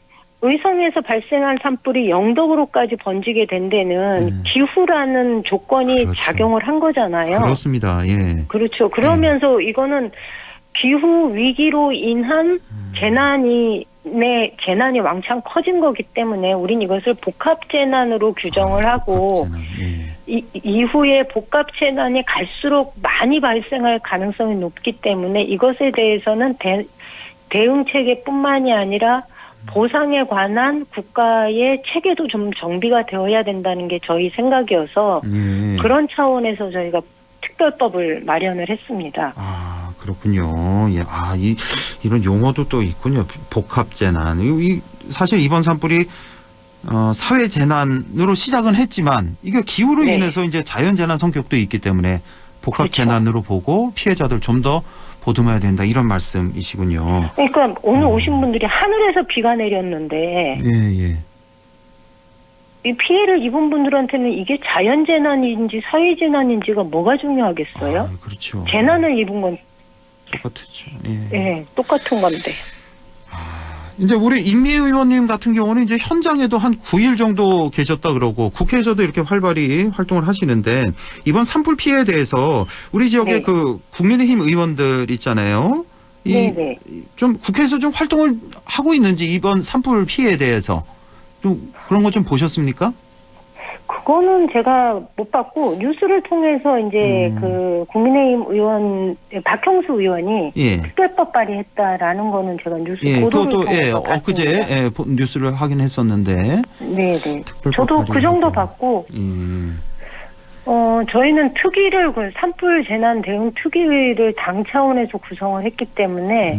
의성에서 발생한 산불이 영덕으로까지 번지게 된 데는 기후라는 조건이 작용을 한 거잖아요. 그렇습니다. 예. 그렇죠. 그러면서 이거는 기후 위기로 인한 재난이 왕창 커진 거기 때문에 우린 이것을 복합 재난으로 규정을 하고 이후에 복합 재난이 갈수록 많이 발생할 가능성이 높기 때문에 이것에 대해서는 대응 체계뿐만이 아니라 보상에 관한 국가의 체계도 좀 정비가 되어야 된다는 게 저희 생각이어서 그런 차원에서 저희가 특별법을 마련을 했습니다. 아, 그렇군요. 예. 아, 이런 용어도 또 있군요. 복합재난. 사실 이번 산불이 사회재난으로 시작은 했지만 이게 기후로 인해서 이제 자연재난 성격도 있기 때문에 복합재난으로 보고 피해자들 좀 더 보듬어야 된다 이런 말씀이시군요. 그러니까 오늘 오신 분들이 하늘에서 비가 내렸는데 이 피해를 입은 분들한테는 이게 자연재난인지 사회재난인지가 뭐가 중요하겠어요? 아, 그렇죠. 재난을 입은 건 똑같죠. 예, 똑같은 건데. 이제 우리 임미 의원님 같은 경우는 이제 현장에도 한 9일 정도 계셨다 그러고 국회에서도 이렇게 활발히 활동을 하시는데 이번 산불 피해에 대해서 우리 지역의 그 국민의힘 의원들 있잖아요. 좀 국회에서 좀 활동을 하고 있는지 이번 산불 피해에 대해서 좀 그런 거 좀 보셨습니까? 그거는 제가 못 봤고 뉴스를 통해서 이제 그 국민의힘 의원 박형수 의원이 특별법 발의했다라는 거는 제가 뉴스 보도를 통해서 봤습니다. 엊그제 뉴스를 확인했었는데. 네네. 저도 그 정도 봤고. 저희는 특위를 산불 재난 대응 특위를 당 차원에서 구성을 했기 때문에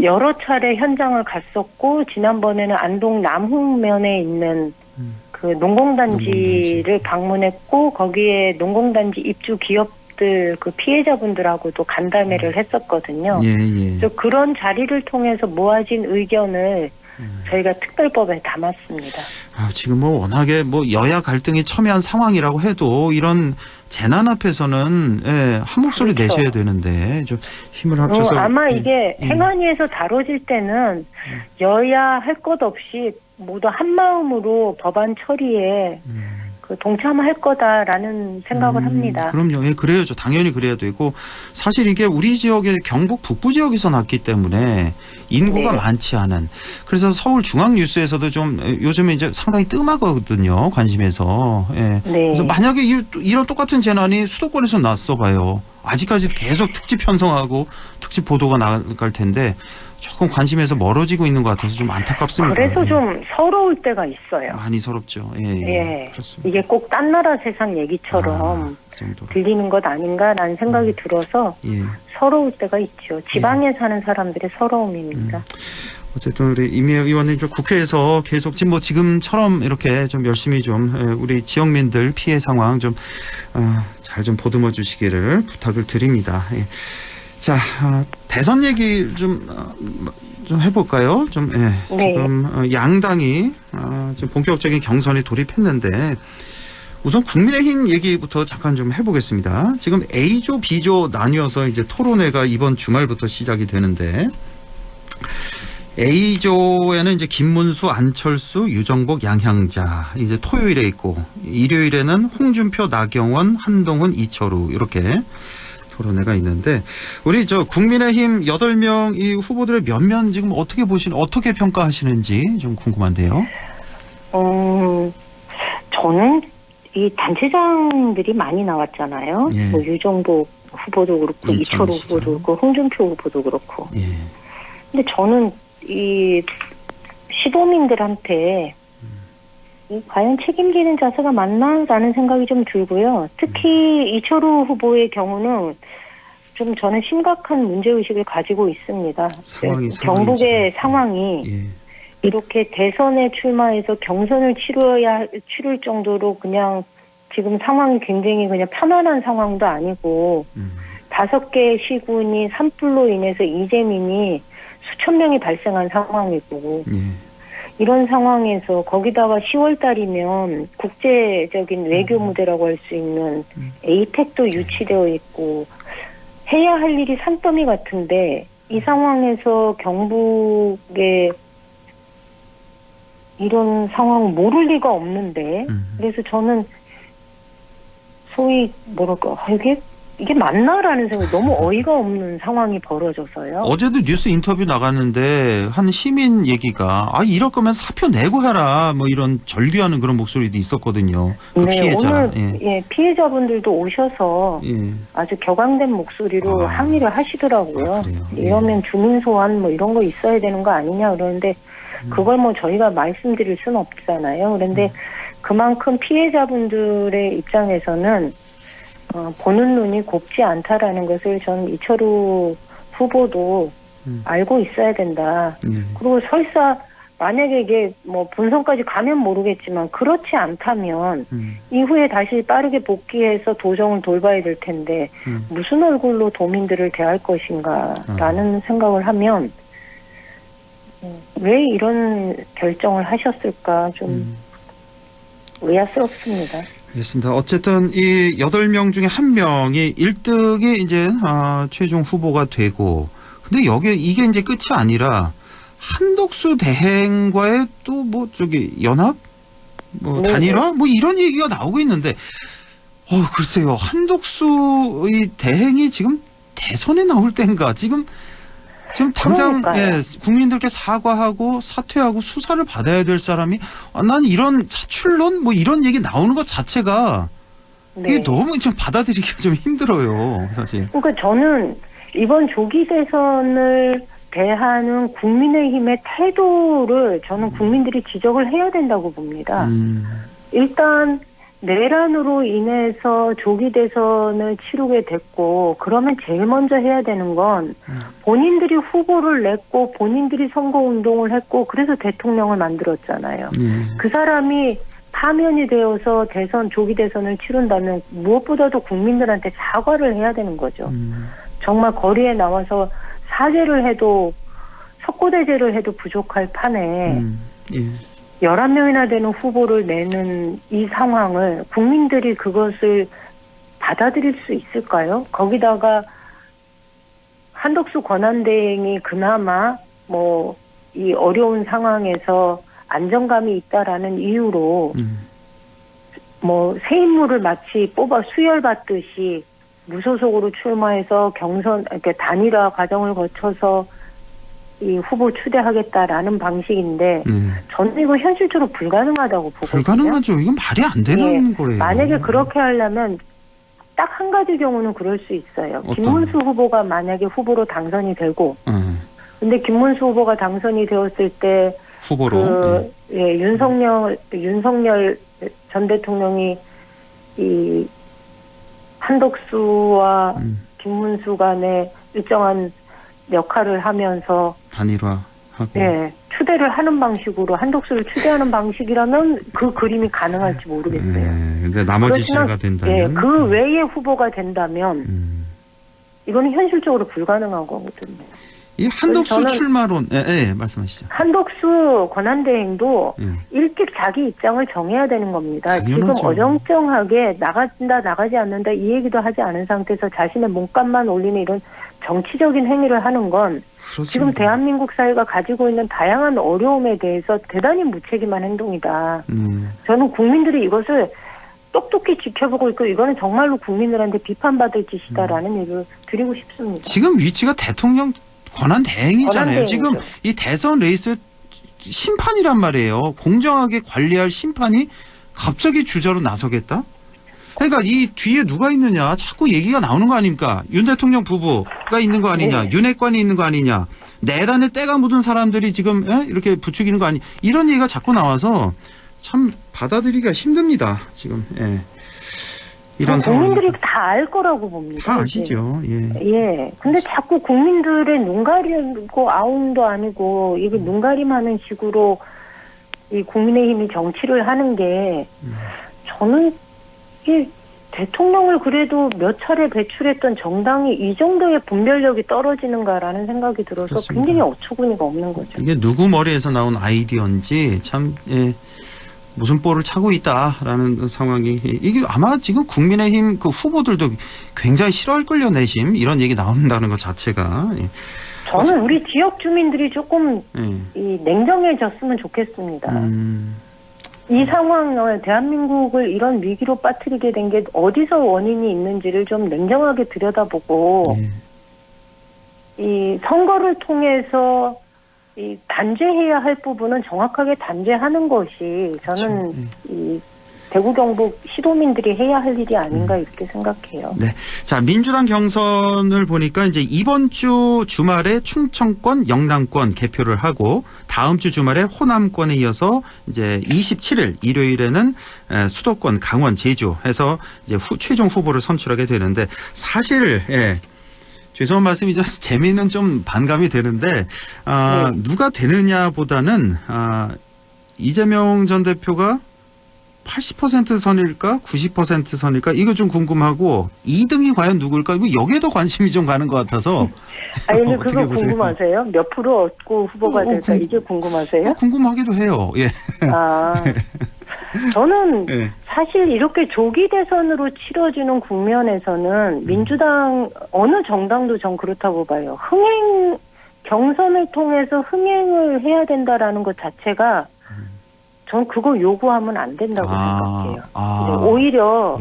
여러 차례 현장을 갔었고 지난번에는 안동 남흥면에 있는 그 농공단지를 방문했고 거기에 농공단지 입주 기업들 그 피해자분들하고도 간담회를 했었거든요. 그래서 그런 자리를 통해서 모아진 의견을 저희가 특별법에 담았습니다. 아, 지금 뭐 워낙에 뭐 여야 갈등이 첨예한 상황이라고 해도 이런 재난 앞에서는 한 목소리 내셔야 되는데 좀 힘을 합쳐서 아마 이게 행안위에서 다뤄질 때는 여야 할 것 없이 모두 한 마음으로 법안 처리에 그 동참할 거다라는 생각을 합니다. 그럼요. 예, 그래야죠. 당연히 그래야 되고 사실 이게 우리 지역의 경북 북부 지역에서 났기 때문에 인구가 많지 않은 그래서 서울 중앙 뉴스에서도 좀 요즘에 이제 상당히 뜸하거든요. 관심에서. 그래서 만약에 이런 똑같은 재난이 수도권에서 났어 봐요. 아직까지도 계속 특집 편성하고 특집 보도가 나갈 텐데 조금 관심에서 멀어지고 있는 것 같아서 좀 안타깝습니다. 그래서 좀 서러울 때가 있어요. 많이 서럽죠. 그렇습니다. 이게 꼭 딴 나라 세상 얘기처럼 들리는 것 아닌가라는 생각이 들어서 서러울 때가 있죠. 지방에 사는 사람들의 서러움입니다. 어쨌든 우리 임미 의원님 좀 국회에서 계속 지금 뭐 지금처럼 이렇게 좀 열심히 좀 우리 지역민들 피해 상황 좀 잘 좀 보듬어 주시기를 부탁을 드립니다. 자, 대선 얘기 좀 해볼까요? 지금 양당이 지금 본격적인 경선에 돌입했는데 우선 국민의힘 얘기부터 잠깐 좀 해보겠습니다. 지금 A조, B조 나뉘어서 이제 토론회가 이번 주말부터 시작이 되는데 A조에는 이제 김문수, 안철수, 유정복, 양향자 이제 토요일에 있고 일요일에는 홍준표, 나경원, 한동훈, 이철우 이렇게 토론회가 있는데 우리 저 국민의힘 8명 이 후보들의 면면 지금 어떻게 평가하시는지 좀 궁금한데요. 저는 이 단체장들이 많이 나왔잖아요. 예. 뭐 유정복 후보도 그렇고 이철호 인천시장. 후보도 그렇고 홍준표 후보도 그렇고. 예. 근데 저는 이 시도민들한테 이 과연 책임지는 자세가 맞나라는 생각이 좀 들고요. 특히 이철호 후보의 경우는 좀 저는 심각한 문제의식을 가지고 있습니다. 경북의 상황이 이렇게 대선에 출마해서 경선을 치를 정도로 그냥 지금 상황이 굉장히 그냥 편안한 상황도 아니고 5개 시군이 산불로 인해서 이재민이 수천 명이 발생한 상황이고 이런 상황에서 거기다가 10월 달이면 국제적인 외교 무대라고 할 수 있는 에이펙도 유치되어 있고 해야 할 일이 산더미 같은데 이 상황에서 경북에 이런 상황 모를 리가 없는데 그래서 저는 소위 이게 맞나라는 생각이 너무 어이가 없는 상황이 벌어져서요. 어제도 뉴스 인터뷰 나갔는데 한 시민 얘기가 이럴 거면 사표 내고 해라 뭐 이런 절규하는 그런 목소리도 있었거든요. 그 피해자. 오늘 피해자분들도 오셔서 아주 격앙된 목소리로 항의를 하시더라고요. 이러면 주민 소환 뭐 이런 거 있어야 되는 거 아니냐 그러는데 그걸 뭐 저희가 말씀드릴 수는 없잖아요. 그런데 그만큼 피해자분들의 입장에서는 보는 눈이 곱지 않다라는 것을 전 이철우 후보도 알고 있어야 된다. 그리고 설사 만약에 이게 뭐 본선까지 가면 모르겠지만 그렇지 않다면 이후에 다시 빠르게 복귀해서 도정을 돌봐야 될 텐데 무슨 얼굴로 도민들을 대할 것인가라는 생각을 하면 왜 이런 결정을 하셨을까 좀 의아스럽습니다. 알겠습니다. 어쨌든 이 8명 중에 1명이 1등이 이제 최종 후보가 되고 근데 이게 이제 끝이 아니라 한덕수 대행과의 또 뭐 연합? 단일화? 뭐 이런 얘기가 나오고 있는데 글쎄요. 한덕수의 대행이 지금 대선에 나올 때인가 지금 당장 국민들께 사과하고 사퇴하고 수사를 받아야 될 사람이 난 이런 사출론 뭐 이런 얘기 나오는 것 자체가 이게 너무 좀 받아들이기가 좀 힘들어요, 사실. 그러니까 저는 이번 조기 대선을 대하는 국민의힘의 태도를 저는 국민들이 지적을 해야 된다고 봅니다. 일단 내란으로 인해서 조기 대선을 치르게 됐고 그러면 제일 먼저 해야 되는 건 본인들이 후보를 냈고 본인들이 선거운동을 했고 그래서 대통령을 만들었잖아요. 그 사람이 파면이 되어서 조기 대선을 치른다면 무엇보다도 국민들한테 사과를 해야 되는 거죠. 정말 거리에 나와서 사죄를 해도 석고대죄를 해도 부족할 판에 11명이나 되는 후보를 내는 이 상황을 국민들이 그것을 받아들일 수 있을까요? 거기다가 한덕수 권한대행이 그나마 이 어려운 상황에서 안정감이 있다라는 이유로 새 인물을 마치 뽑아 수혈받듯이 무소속으로 출마해서 단일화 과정을 거쳐서 이 후보 추대하겠다라는 방식인데 저는 이거 현실적으로 불가능하다고 보거든요. 불가능하죠. 이건 말이 안 되는 거예요. 만약에 그렇게 하려면 딱 한 가지 경우는 그럴 수 있어요. 김문수 후보가 만약에 후보로 당선이 되고 근데 김문수 후보가 당선이 되었을 때 후보로 윤석열 전 대통령이 이 한덕수와 김문수 간에 일정한 역할을 하면서 단일화하고 추대를 하는 방식으로 한덕수를 추대하는 방식이라면 그 그림이 가능할지 모르겠어요. 근데 나머지 지자가 된다면 그 외의 후보가 된다면 이거는 현실적으로 불가능한 거거든요. 이 한덕수 출마론 말씀하시죠. 한덕수 권한대행도 일찍 자기 입장을 정해야 되는 겁니다. 당연하죠. 지금 어정쩡하게 나가지 않는다 이 얘기도 하지 않은 상태에서 자신의 몸값만 올리는 이런 정치적인 행위를 하는 건 그렇습니다. 지금 대한민국 사회가 가지고 있는 다양한 어려움에 대해서 대단히 무책임한 행동이다. 저는 국민들이 이것을 똑똑히 지켜보고 있고 이거는 정말로 국민들한테 비판받을 짓이다라는 얘기를 드리고 싶습니다. 지금 위치가 대통령 권한대행이잖아요. 권한대행이죠. 지금 이 대선 레이스 심판이란 말이에요. 공정하게 관리할 심판이 갑자기 주자로 나서겠다? 그러니까 이 뒤에 누가 있느냐 자꾸 얘기가 나오는 거 아닙니까? 윤 대통령 부부가 있는 거 아니냐, 네. 윤핵관이 있는 거 아니냐, 내란에 때가 묻은 사람들이 지금 이렇게 부추기는 거 아니, 이런 얘기가 자꾸 나와서 참 받아들이기가 힘듭니다. 지금 이런 상황. 국민들이 다 알 거라고 봅니다. 다 아시죠? 예. 예. 근데 자꾸 국민들의 눈 가리고 아웅도 아니고 이게 눈 가림하는 식으로 이 국민의힘이 정치를 하는 게 저는 이 대통령을 그래도 몇 차례 배출했던 정당이 이 정도의 분별력이 떨어지는가라는 생각이 들어서 그렇습니다. 굉장히 어처구니가 없는 거죠. 이게 누구 머리에서 나온 아이디어인지 참 무슨 볼을 차고 있다라는 상황이 이게 아마 지금 국민의힘 그 후보들도 굉장히 싫어할걸요. 내심 이런 얘기 나온다는 것 자체가. 저는 우리 지역 주민들이 조금 이 냉정해졌으면 좋겠습니다. 이 상황을 대한민국을 이런 위기로 빠뜨리게 된 게 어디서 원인이 있는지를 좀 냉정하게 들여다보고 이 선거를 통해서 이 단죄해야 할 부분은 정확하게 단죄하는 것이 저는 이 대구 경북 시도민들이 해야 할 일이 아닌가 이렇게 생각해요. 네. 자, 민주당 경선을 보니까 이제 이번 주 주말에 충청권, 영남권 개표를 하고 다음 주 주말에 호남권에 이어서 이제 27일 일요일에는 수도권, 강원, 제주 해서 이제 최종 후보를 선출하게 되는데 사실 죄송한 말씀이죠. 재미는 좀 반감이 되는데 누가 되느냐보다는 이재명 전 대표가 80% 선일까 90% 선일까 이거 좀 궁금하고 2등이 과연 누굴까 뭐 여기에 더 관심이 좀 가는 것 같아서. 아니 근데 그거 보세요? 궁금하세요? 몇 프로 얻고 후보가 될까 이게 궁금하세요? 궁금하기도 해요. 예. 저는 사실 이렇게 조기 대선으로 치러지는 국면에서는 민주당 어느 정당도 전 그렇다고 봐요. 경선을 통해서 흥행을 해야 된다라는 것 자체가 전 그거 요구하면 안 된다고 생각해요. 오히려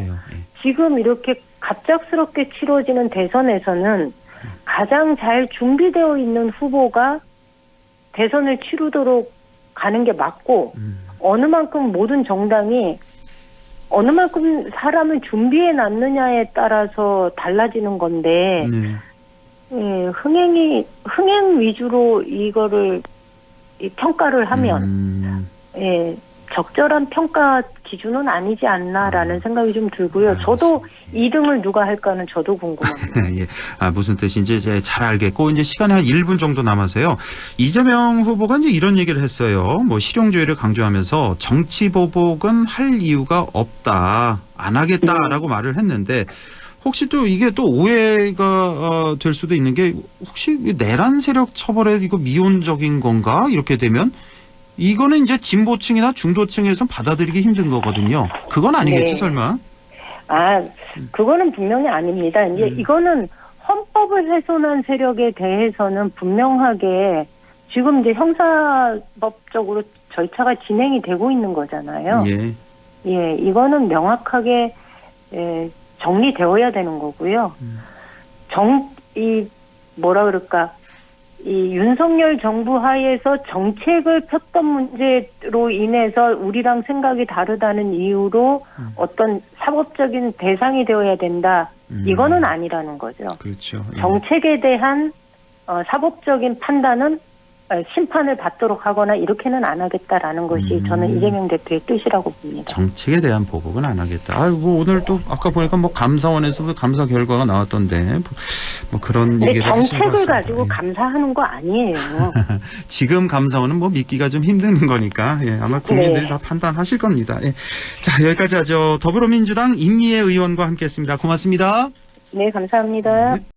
지금 이렇게 갑작스럽게 치러지는 대선에서는 가장 잘 준비되어 있는 후보가 대선을 치르도록 가는 게 맞고 어느 만큼 모든 정당이 어느 만큼 사람을 준비해 놨느냐에 따라서 달라지는 건데 흥행 위주로 이거를 평가를 하면 적절한 평가 기준은 아니지 않나라는 생각이 좀 들고요. 저도 2등을 누가 할까는 저도 궁금합니다. 예. 무슨 뜻인지 이제 잘 알겠고 이제 시간이 한 1분 정도 남아서요. 이재명 후보가 이제 이런 얘기를 했어요. 뭐 실용주의를 강조하면서 정치 보복은 할 이유가 없다. 안 하겠다라고 말을 했는데 혹시 또 이게 또 오해가 될 수도 있는 게 혹시 내란 세력 처벌에 이거 미온적인 건가? 이렇게 되면 이거는 이제 진보층이나 중도층에서 받아들이기 힘든 거거든요. 그건 아니겠지, 설마? 그거는 분명히 아닙니다. 이제 이거는 헌법을 훼손한 세력에 대해서는 분명하게 지금 이제 형사법적으로 절차가 진행이 되고 있는 거잖아요. 예, 이거는 명확하게 정리되어야 되는 거고요. 이 윤석열 정부 하에서 정책을 폈던 문제로 인해서 우리랑 생각이 다르다는 이유로 어떤 사법적인 대상이 되어야 된다. 이거는 아니라는 거죠. 그렇죠. 정책에 대한 사법적인 판단은 심판을 받도록 하거나 이렇게는 안 하겠다라는 것이 저는 이재명 대표의 뜻이라고 봅니다. 정책에 대한 보복은 안 하겠다. 오늘 또 아까 보니까 뭐 감사원에서도 감사 결과가 나왔던데 뭐 그런 얘기를 하신 것 같습니다. 정책을 가지고 감사하는 거 아니에요. 지금 감사원은 뭐 믿기가 좀 힘든 거니까 아마 국민들이 다 판단하실 겁니다. 자, 여기까지 하죠. 더불어민주당 임미애 의원과 함께했습니다. 고맙습니다. 네, 감사합니다.